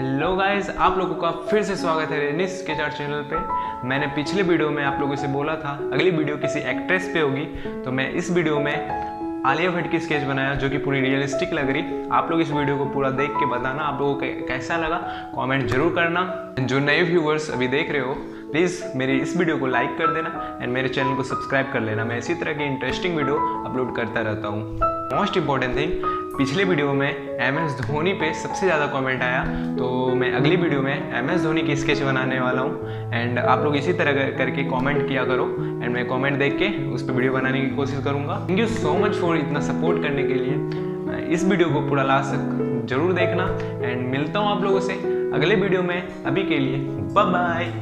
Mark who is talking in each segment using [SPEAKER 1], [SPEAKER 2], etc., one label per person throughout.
[SPEAKER 1] Hello guys, आप लोगों का फिर से स्वागत है राजनिश के चैनल पे। मैंने पिछले वीडियो में आप लोगों से बोला था अगली वीडियो किसी एक्ट्रेस पे होगी, तो मैं इस वीडियो में आलिया भट्ट की स्केच बनाया जो कि पूरी रियलिस्टिक लग रही। आप लोग इस वीडियो को पूरा देख के बताना आप लोगों को कैसा लगा, कमेंट जरूर करना। जो नए व्यूवर्स अभी देख रहे हो प्लीज़ मेरी इस वीडियो को लाइक कर देना एंड मेरे चैनल को सब्सक्राइब कर लेना। मैं इसी तरह की इंटरेस्टिंग वीडियो अपलोड करता रहता हूँ। मोस्ट इंपॉर्टेंट थिंग, पिछले वीडियो में MS धोनी पे सबसे ज़्यादा कमेंट आया, तो मैं अगली वीडियो में MS धोनी की स्केच बनाने वाला हूँ एंड आप लोग इसी तरह करके कमेंट किया करो एंड मैं कमेंट देख के उस पर वीडियो बनाने की कोशिश करूँगा। Thank you so much for इतना सपोर्ट करने के लिए। इस वीडियो को पूरा लास्ट तक जरूर देखना एंड मिलता हूँ आप लोगों से अगले वीडियो में। अभी के लिए bye bye.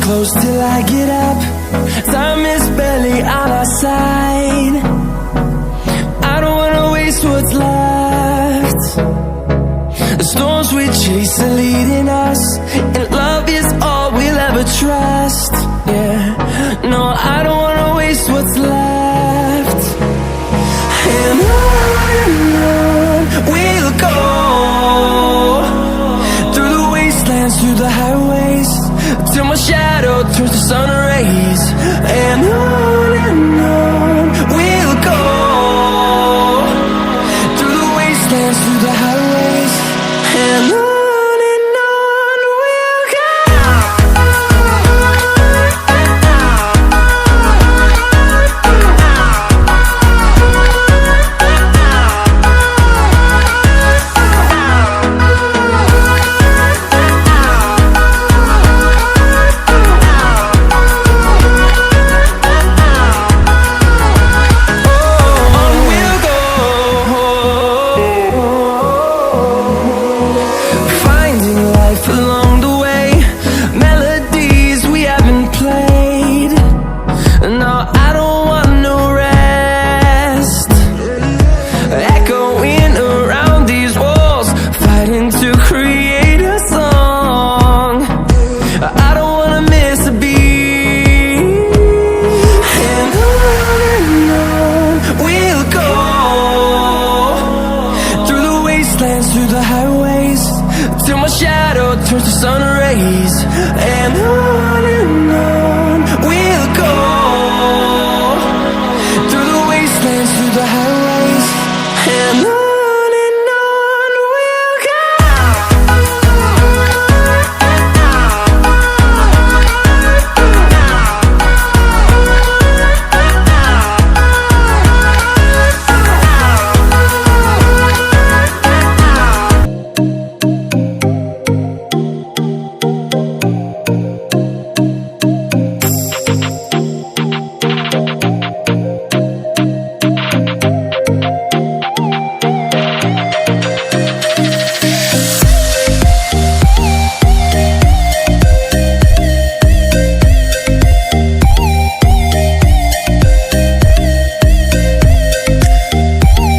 [SPEAKER 2] Close till I get up. Time is barely on our side. I don't wanna waste what's left. The storms we chase are leading us, and love is all we'll ever trust. Yeah, no, I don't wanna waste what's left. And on we'll go, through the wastelands, through the highways, till my shadow turns to sun rays. And on we'll go, through the wastelands, through the highways, and on we'll go. Along the way, melodies we haven't played. No, I don't want no rest. Echoing around these walls, fighting to create a song. I don't wanna miss a beat. And on we'll go, through the wastelands, through the highways, till my shadow turns to sun rays. And on